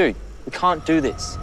dude, we can't do this.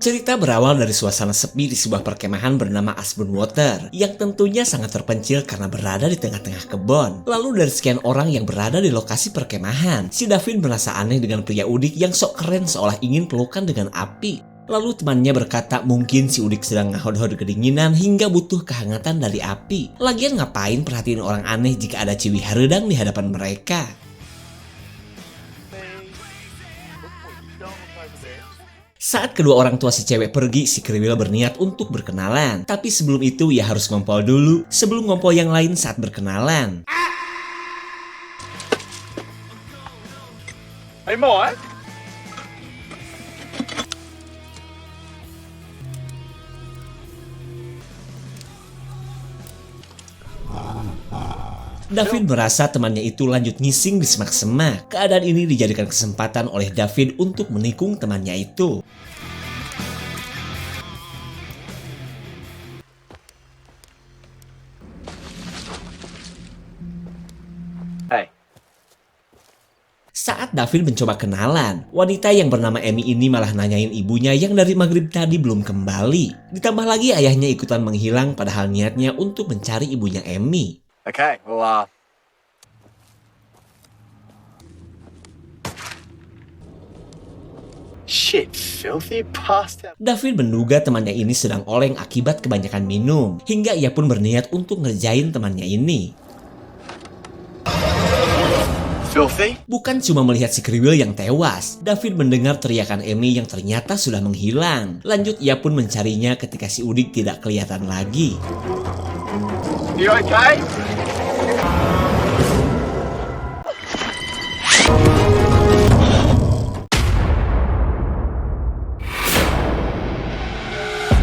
Cerita berawal dari suasana sepi di sebuah perkemahan bernama Aspen Water yang tentunya sangat terpencil karena berada di tengah-tengah kebun. Lalu dari sekian orang yang berada di lokasi perkemahan, si David merasa aneh dengan pria udik yang sok keren seolah ingin pelukan dengan api. Lalu temannya berkata mungkin si udik sedang ngahod-hod kedinginan hingga butuh kehangatan dari api. Lagian ngapain perhatiin orang aneh jika ada ciwi haredang di hadapan mereka? Saat kedua orang tua si cewek pergi, si kriwil berniat untuk berkenalan. Tapi sebelum itu ia harus ngompol dulu sebelum ngompol yang lain saat berkenalan. Hey, Mike. David merasa temannya itu lanjut ngising di semak-semak. Keadaan ini dijadikan kesempatan oleh David untuk menikung temannya itu. Hey. Saat David mencoba kenalan, wanita yang bernama Amy ini malah nanyain ibunya yang dari maghrib tadi belum kembali. Ditambah lagi ayahnya ikutan menghilang padahal niatnya untuk mencari ibunya Amy. Okay, well, shit, filthy bastard. David menduga temannya ini sedang oleng akibat kebanyakan minum, hingga ia pun berniat untuk ngerjain temannya ini. Filthy? Bukan cuma melihat si kriwil yang tewas, David mendengar teriakan Amy yang ternyata sudah menghilang. Lanjut ia pun mencarinya ketika si udik tidak kelihatan lagi. You okay?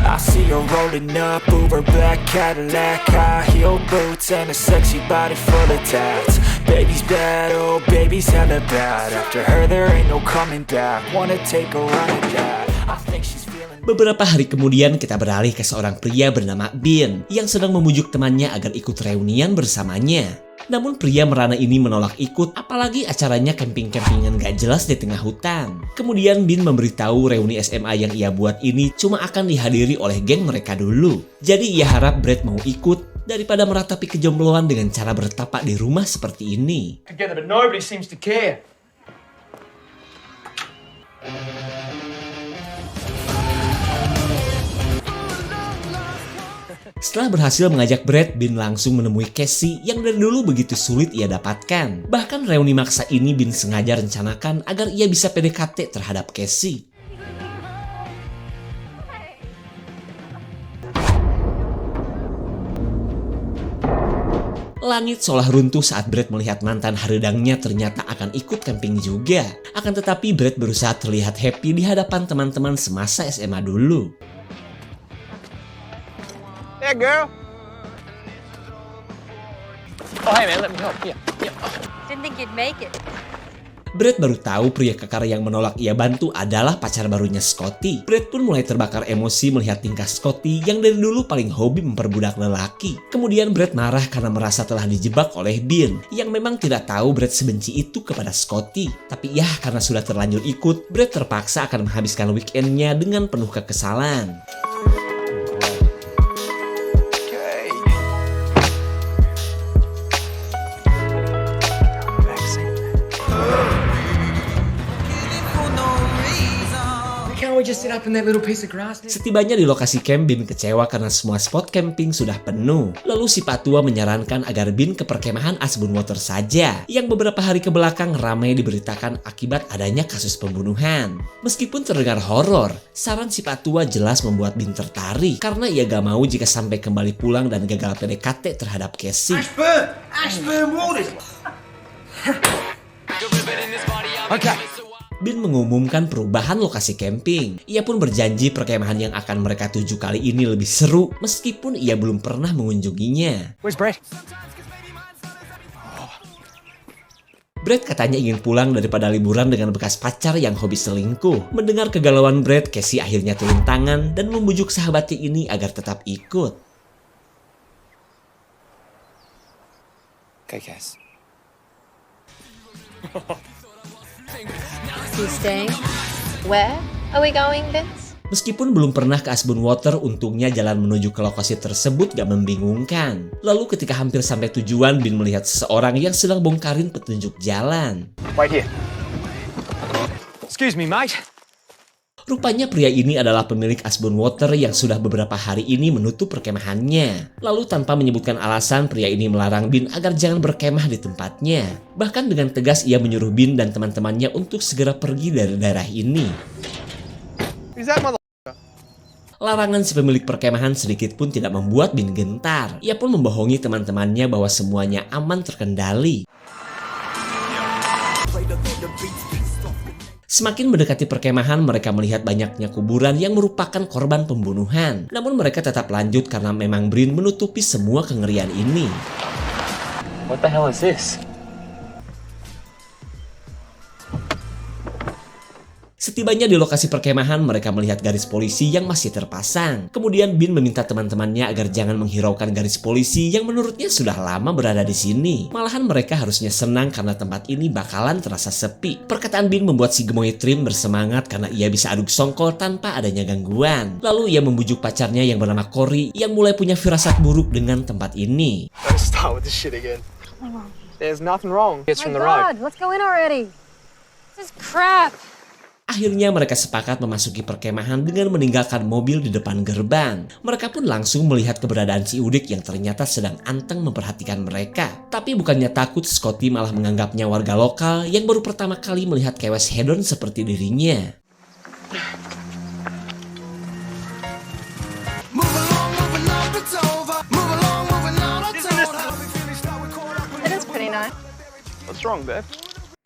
I see her rolling up, Uber black Cadillac, high heel boots and a sexy body full of tats. Baby's bad, oh baby's hella bad. After her there ain't no coming back. Wanna take a run at that. I think she's feeling. Beberapa hari kemudian kita beralih ke seorang pria bernama Bean yang sedang memujuk temannya agar ikut reunian bersamanya. Namun pria merana ini menolak ikut, apalagi acaranya camping-campingan gak jelas di tengah hutan. Kemudian Bean memberitahu reuni SMA yang ia buat ini cuma akan dihadiri oleh geng mereka dulu. Jadi ia harap Brad mau ikut daripada meratapi kejombloan dengan cara bertapak di rumah seperti ini. Together, but nobody seems to care. Setelah berhasil mengajak Brad, Bean langsung menemui Cassie yang dari dulu begitu sulit ia dapatkan. Bahkan reuni maksa ini Bean sengaja rencanakan agar ia bisa PDKT terhadap Cassie. Langit seolah runtuh saat Brad melihat mantan haredangnya ternyata akan ikut camping juga. Akan tetapi Brad berusaha terlihat happy di hadapan teman-teman semasa SMA dulu. There, girl. Oh, hey, man, let me help. Yeah. Didn't think you'd make it. Brad baru tahu pria kekar yang menolak ia bantu adalah pacar barunya Scotty. Brad pun mulai terbakar emosi melihat tingkah Scotty yang dari dulu paling hobi memperbudak lelaki. Kemudian Brad marah karena merasa telah dijebak oleh Bean yang memang tidak tahu Brad sebenci itu kepada Scotty. Tapi ya karena sudah terlanjur ikut, Brad terpaksa akan menghabiskan weekendnya dengan penuh kekesalan. we just sit up in that little piece of grass? Setibanya di lokasi camp, Bin kecewa karena semua spot camping sudah penuh. Lalu si Patua menyarankan agar Bin ke perkemahan Asbunwater saja, yang beberapa hari ke belakang ramai diberitakan akibat adanya kasus pembunuhan. Meskipun terdengar horor, saran si Patua jelas membuat Bin tertarik karena ia gak mau jika sampai kembali pulang dan gagal PDKT terhadap Casey. Ashburn Waters! Okay. Bin mengumumkan perubahan lokasi camping. Ia pun berjanji perkemahan yang akan mereka tuju kali ini lebih seru meskipun ia belum pernah mengunjunginya. Where's Brett? Brett katanya ingin pulang daripada liburan dengan bekas pacar yang hobi selingkuh. Mendengar kegalauan Brett, Casey akhirnya turun tangan dan membujuk sahabatnya ini agar tetap ikut. Okay, Cass. You staying? Where are we going, Vince? Meskipun belum pernah ke Asbunwater, untungnya jalan menuju ke lokasi tersebut gak membingungkan. Lalu ketika hampir sampai tujuan, Bin melihat seseorang yang sedang bongkarin petunjuk jalan. Wait here. Excuse me, mate. Rupanya pria ini adalah pemilik Asbunwater yang sudah beberapa hari ini menutup perkemahannya. Lalu tanpa menyebutkan alasan, pria ini melarang Bin agar jangan berkemah di tempatnya. Bahkan dengan tegas ia menyuruh Bin dan teman-temannya untuk segera pergi dari daerah ini. Is that mother... Larangan si pemilik perkemahan sedikit pun tidak membuat Bin gentar. Ia pun membohongi teman-temannya bahwa semuanya aman terkendali. Semakin mendekati perkemahan, mereka melihat banyaknya kuburan yang merupakan korban pembunuhan. Namun mereka tetap lanjut karena memang Brin menutupi semua kengerian ini. What the hell is this? Setibanya di lokasi perkemahan, mereka melihat garis polisi yang masih terpasang. Kemudian Bin meminta teman-temannya agar jangan menghiraukan garis polisi yang menurutnya sudah lama berada di sini. Malahan mereka harusnya senang karena tempat ini bakalan terasa sepi. Perkataan Bin membuat si gemoy Trim bersemangat karena ia bisa aduk songkol tanpa adanya gangguan. Lalu ia membujuk pacarnya yang bernama Cory yang mulai punya firasat buruk dengan tempat ini. Let's start with this shit again. There's nothing wrong. It's from the road. Let's go in already. This is crap. Akhirnya mereka sepakat memasuki perkemahan dengan meninggalkan mobil di depan gerbang. Mereka pun langsung melihat keberadaan si Udik yang ternyata sedang anteng memperhatikan mereka. Tapi bukannya takut, Scotty malah menganggapnya warga lokal yang baru pertama kali melihat kewes hedon seperti dirinya. It is pretty nice. What's wrong, babe?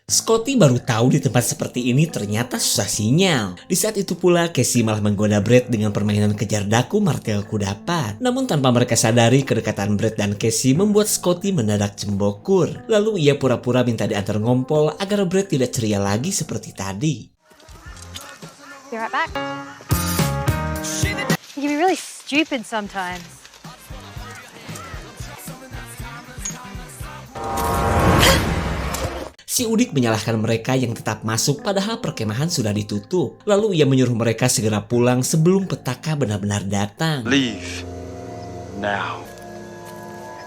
Scotty baru tahu di tempat seperti ini ternyata susah sinyal. Di saat itu pula, Casey malah menggoda Brett dengan permainan kejar daku martel kudapan. Namun tanpa mereka sadari, kedekatan Brett dan Casey membuat Scotty mendadak cembokur. Lalu ia pura-pura minta diantar ngompol agar Brett tidak ceria lagi seperti tadi. Be right back. You can be really stupid sometimes. Si Udik menyalahkan mereka yang tetap masuk padahal perkemahan sudah ditutup. Lalu ia menyuruh mereka segera pulang sebelum petaka benar-benar datang. Leave. Now.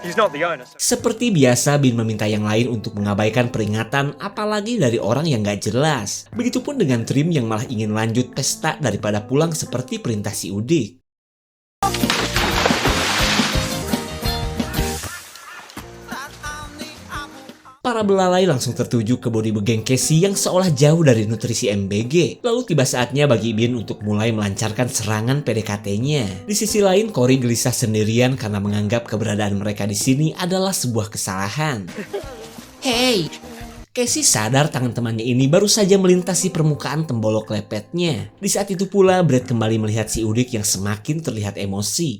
He's not the owner. Seperti biasa, Bin meminta yang lain untuk mengabaikan peringatan, apalagi dari orang yang gak jelas. Begitupun dengan Trim yang malah ingin lanjut pesta daripada pulang seperti perintah si Udik. Para belalai langsung tertuju ke body begeng Casey yang seolah jauh dari nutrisi MBG. Lalu tiba saatnya bagi Bin untuk mulai melancarkan serangan PDKT-nya. Di sisi lain, Cory gelisah sendirian karena menganggap keberadaan mereka di sini adalah sebuah kesalahan. Hey! Casey sadar tangan temannya ini baru saja melintasi permukaan tembolok lepetnya. Di saat itu pula, Brett kembali melihat si Udik yang semakin terlihat emosi.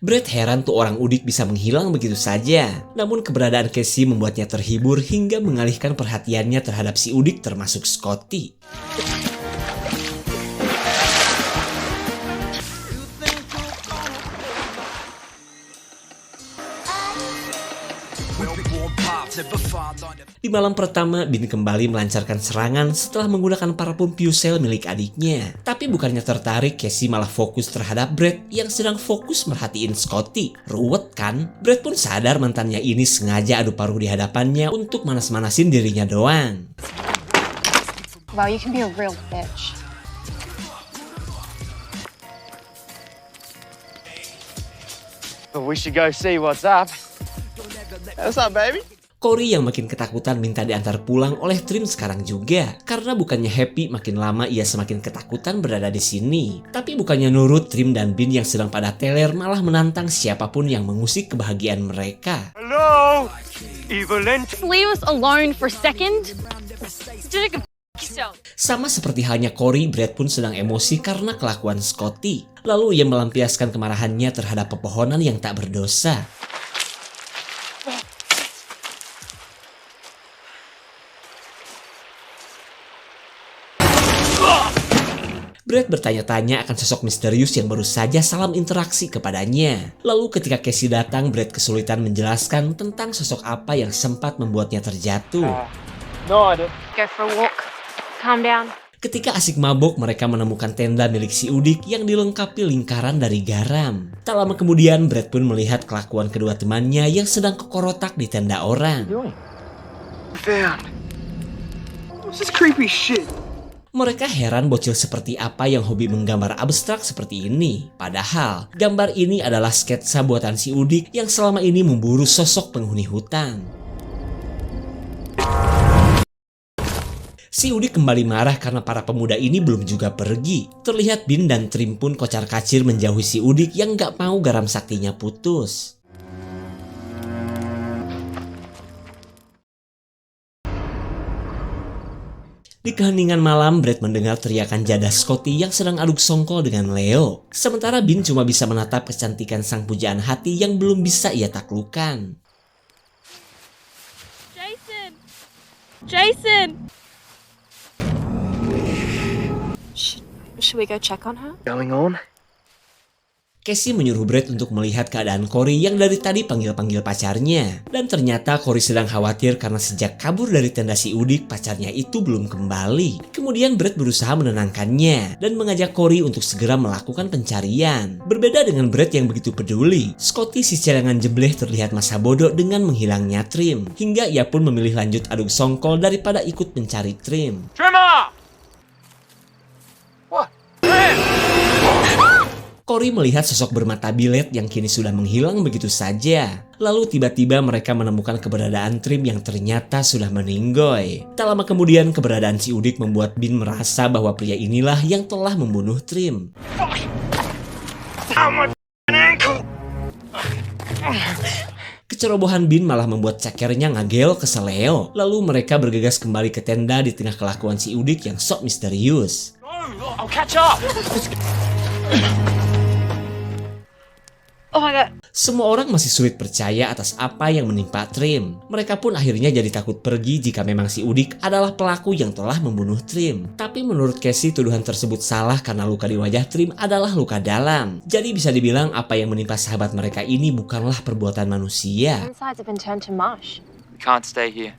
Brett heran tuh orang Udik bisa menghilang begitu saja. Namun keberadaan Casey membuatnya terhibur hingga mengalihkan perhatiannya terhadap si Udik termasuk Scotty. Di malam pertama, Bin kembali melancarkan serangan setelah menggunakan parafum Fusel milik adiknya. Tapi bukannya tertarik, Casey malah fokus terhadap Brad yang sedang fokus merhatiin Scotty. Ruwet kan? Brad pun sadar mantannya ini sengaja adu paruh di hadapannya untuk manas-manasin dirinya doang. Wow, you can be a real bitch. But we should go see what's up. What's up, baby? Corey yang makin ketakutan minta diantar pulang oleh Trim sekarang juga. Karena bukannya happy, makin lama ia semakin ketakutan berada di sini. Tapi bukannya nurut, Trim dan Bin yang sedang pada teler malah menantang siapapun yang mengusik kebahagiaan mereka. Hello, Evelyn. Leave us alone for a second. Did yourself. Sama seperti halnya Corey, Brad pun sedang emosi karena kelakuan Scotty. Lalu ia melampiaskan kemarahannya terhadap pepohonan yang tak berdosa. Brad bertanya-tanya akan sosok misterius yang baru saja salam interaksi kepadanya. Lalu ketika Casey datang, Brad kesulitan menjelaskan tentang sosok apa yang sempat membuatnya terjatuh. No idea. Go for a walk. Calm down. Ketika asik mabok, mereka menemukan tenda milik si Udik yang dilengkapi lingkaran dari garam. Tak lama kemudian, Brad pun melihat kelakuan kedua temannya yang sedang kekorotak di tenda orang. Found. What's this creepy shit? Mereka heran bocil seperti apa yang hobi menggambar abstrak seperti ini. Padahal, gambar ini adalah sketsa buatan si Udik yang selama ini memburu sosok penghuni hutan. Si Udik kembali marah karena para pemuda ini belum juga pergi. Terlihat Bin dan Trim pun kocar-kacir menjauhi si Udik yang gak mau garam saktinya putus. Di keheningan malam, Brad mendengar teriakan jada Scotty yang sedang aduk songkol dengan Leo. Sementara Bin cuma bisa menatap kecantikan sang pujaan hati yang belum bisa ia taklukkan. Jason! Jason! Should we go check on her? Going on? Casey menyuruh Brad untuk melihat keadaan Corey yang dari tadi panggil-panggil pacarnya. Dan ternyata Corey sedang khawatir karena sejak kabur dari tenda si Udik, pacarnya itu belum kembali. Kemudian Brad berusaha menenangkannya dan mengajak Corey untuk segera melakukan pencarian. Berbeda dengan Brad yang begitu peduli, Scotty si celengan jebleh terlihat masa bodoh dengan menghilangnya Trim. Hingga ia pun memilih lanjut aduk songkol daripada ikut mencari Trim. Trimmer! What? Corey melihat sosok bermata bilet yang kini sudah menghilang begitu saja. Lalu tiba-tiba mereka menemukan keberadaan Trim yang ternyata sudah meninggoy. Tak lama kemudian keberadaan si Udik membuat Bin merasa bahwa pria inilah yang telah membunuh Trim. Kecerobohan Bin malah membuat cekernya ngagel ke Leo. Lalu mereka bergegas kembali ke tenda di tengah kelakuan si Udik yang sok misterius. I'll catch up. Oh my god. Semua orang masih sulit percaya atas apa yang menimpa Trim. Mereka pun akhirnya jadi takut pergi jika memang si Udik adalah pelaku yang telah membunuh Trim. Tapi menurut Casey, tuduhan tersebut salah karena luka di wajah Trim adalah luka dalam. Jadi bisa dibilang apa yang menimpa sahabat mereka ini bukanlah perbuatan manusia. Insides have been turned to mush. We can't stay here.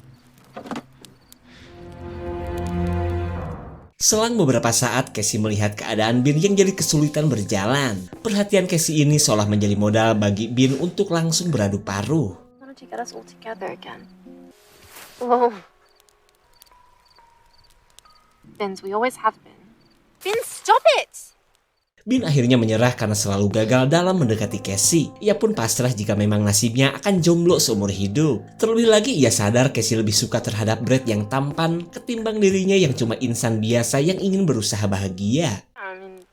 Selang beberapa saat, Casey melihat keadaan Bin yang jadi kesulitan berjalan. Perhatian Casey ini seolah menjadi modal bagi Bin untuk langsung beradu paruh. Why don't you get us all together again? Oh. Vince, we always have been. Vince, stop it! Bin akhirnya menyerah karena selalu gagal dalam mendekati Casey. Ia pun pasrah jika memang nasibnya akan jomblo seumur hidup. Terlebih lagi ia sadar Casey lebih suka terhadap Brad yang tampan ketimbang dirinya yang cuma insan biasa yang ingin berusaha bahagia. I mean,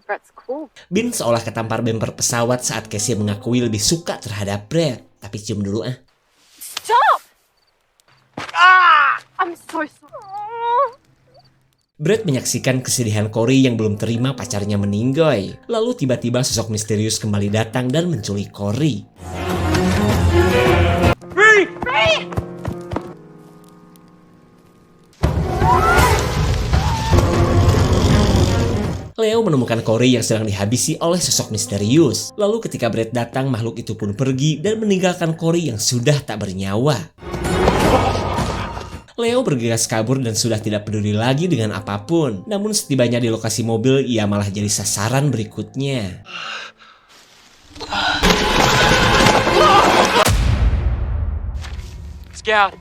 Brett's cool. Bin seolah ketampar bemper pesawat saat Casey mengakui lebih suka terhadap Brad. Tapi cium dulu ah. Stop! Ah! I'm so sorry. Brad menyaksikan kesedihan Corey yang belum terima pacarnya meninggoy. Lalu tiba-tiba sosok misterius kembali datang dan menculik Corey. Leo menemukan Corey yang sedang dihabisi oleh sosok misterius. Lalu ketika Brad datang, makhluk itu pun pergi dan meninggalkan Corey yang sudah tak bernyawa. Leo bergegas kabur dan sudah tidak peduli lagi dengan apapun. Namun setibanya di lokasi mobil, ia malah jadi sasaran berikutnya. Scout,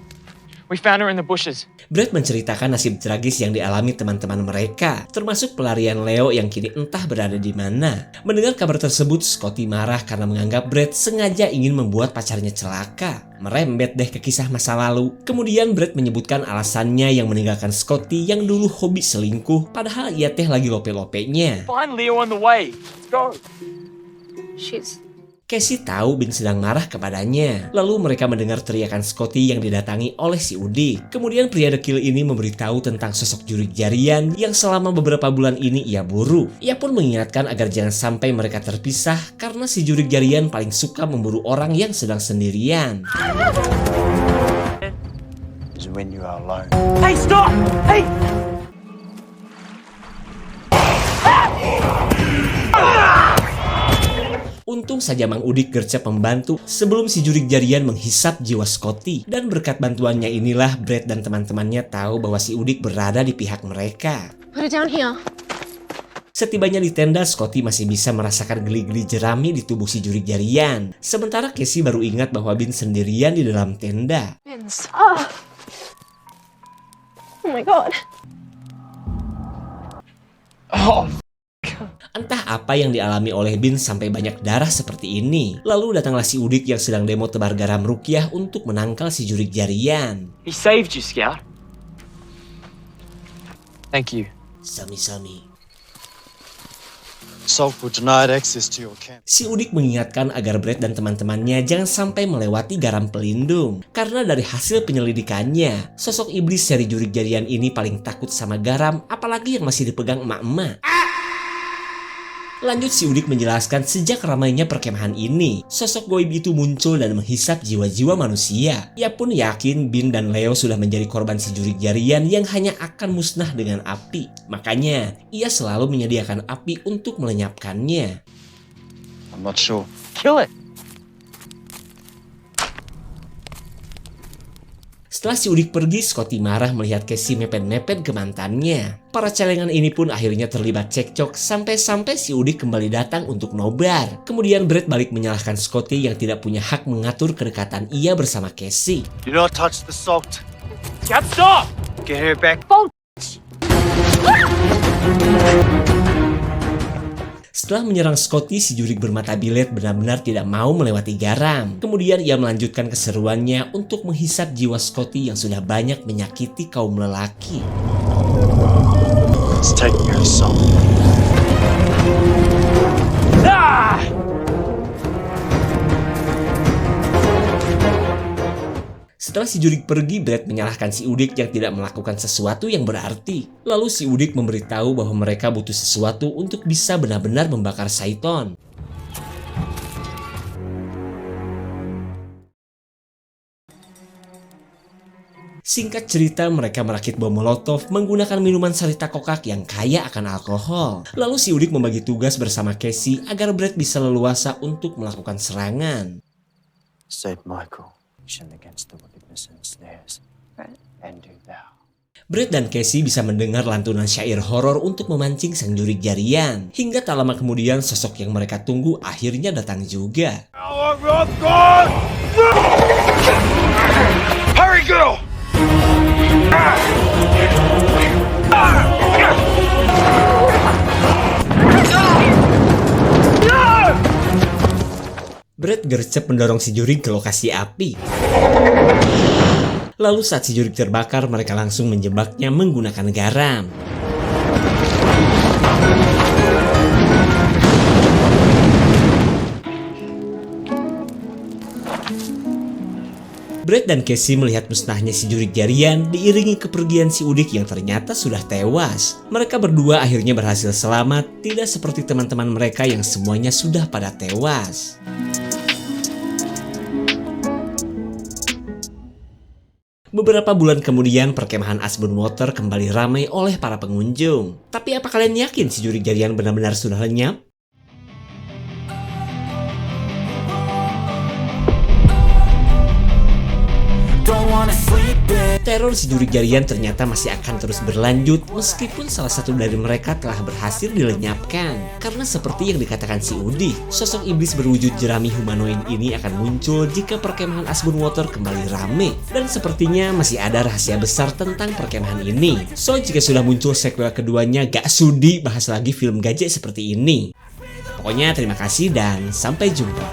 we found her in the bushes. Brad menceritakan nasib tragis yang dialami teman-teman mereka, termasuk pelarian Leo yang kini entah berada di mana. Mendengar kabar tersebut, Scotty marah karena menganggap Brad sengaja ingin membuat pacarnya celaka. Merembet deh ke kisah masa lalu. Kemudian Brad menyebutkan alasannya yang meninggalkan Scotty yang dulu hobi selingkuh, padahal ia teh lagi lope-lopenya. Find Leo on the way. Let's go. She's Casey tahu Bin sedang marah kepadanya. Lalu mereka mendengar teriakan Scotty yang didatangi oleh si Udik. Kemudian pria dekil ini memberitahu tentang sosok jurik jarian yang selama beberapa bulan ini ia buru. Ia pun mengingatkan agar jangan sampai mereka terpisah karena si jurik jarian paling suka memburu orang yang sedang sendirian. Is when you are alone. Hey, stop! Hey! Untung saja Mang Udik gercep membantu sebelum si jurik jarian menghisap jiwa Scotty. Dan berkat bantuannya inilah Brad dan teman-temannya tahu bahwa si Udik berada di pihak mereka. put it down here. Setibanya di tenda, Scotty masih bisa merasakan geli-geli jerami di tubuh si jurik jarian. Sementara Casey baru ingat bahwa Bin sendirian di dalam tenda. Vince. Oh my god. Oh, Entah apa yang dialami oleh Bin sampai banyak darah seperti ini. Lalu datanglah si Udik yang sedang demo tebar garam rukyah untuk menangkal si jurik jarian. he saved you, Scout. Thank you. Sami-sami. Assault will denied access to your camp. Si Udik mengingatkan agar Brad dan teman-temannya jangan sampai melewati garam pelindung. Karena dari hasil penyelidikannya, sosok iblis dari jurik jarian ini paling takut sama garam, apalagi yang masih dipegang emak-emak. Lanjut si Udik menjelaskan sejak ramainya perkemahan ini, sosok goib itu muncul dan menghisap jiwa-jiwa manusia. Ia pun yakin Bin dan Leo sudah menjadi korban si jurik jarian yang hanya akan musnah dengan api. Makanya, ia selalu menyediakan api untuk melenyapkannya. I'm not sure. Kill it. Setelah si Udik pergi, Scotty marah melihat Casey mepet-mepet ke mantannya. Para celengan ini pun akhirnya terlibat cekcok sampai-sampai si Udik kembali datang untuk nobar. Kemudian Brad balik menyalahkan Scotty yang tidak punya hak mengatur kedekatan ia bersama Casey. Do not touch the salt. Scout, stop! Get her back. Setelah menyerang Scotty, si jurik bermata bilet benar-benar tidak mau melewati garam. Kemudian ia melanjutkan keseruannya untuk menghisap jiwa Scotty yang sudah banyak menyakiti kaum lelaki. It's taking her salt. Ah! Setelah si jurik pergi, Brad menyalahkan si Udik yang tidak melakukan sesuatu yang berarti. Lalu si Udik memberitahu bahwa mereka butuh sesuatu untuk bisa benar-benar membakar Saiton. Singkat cerita, mereka merakit bom molotov menggunakan minuman sarita kokak yang kaya akan alkohol. Lalu si Udik membagi tugas bersama Casey agar Brad bisa leluasa untuk melakukan serangan. Saint Michael, mission against the wickedness and snares, and do thou. Brad dan Casey bisa mendengar lantunan syair horor untuk memancing sang jurik jarian. Hingga tak lama kemudian sosok yang mereka tunggu akhirnya datang juga. Hurry, girl! Brad gercep mendorong si jurik ke lokasi api. Lalu saat si jurik terbakar, mereka langsung menjebaknya menggunakan garam. Brad dan Casey melihat musnahnya si jurik jarian diiringi kepergian si Udik yang ternyata sudah tewas. Mereka berdua akhirnya berhasil selamat, tidak seperti teman-teman mereka yang semuanya sudah pada tewas. Beberapa bulan kemudian, perkemahan Asbun Water kembali ramai oleh para pengunjung. Tapi apa kalian yakin si jurik jarian benar-benar sudah lenyap? Don't wanna sleep been. Teror si jurik jarian ternyata masih akan terus berlanjut meskipun salah satu dari mereka telah berhasil dilenyapkan. Karena seperti yang dikatakan si Udi, sosok iblis berwujud jerami humanoid ini akan muncul jika perkemahan Asbun Water kembali rame. Dan sepertinya masih ada rahasia besar tentang perkemahan ini. So jika sudah muncul sequel keduanya, gak sudi bahas lagi film gajek seperti ini. Pokoknya terima kasih dan sampai jumpa.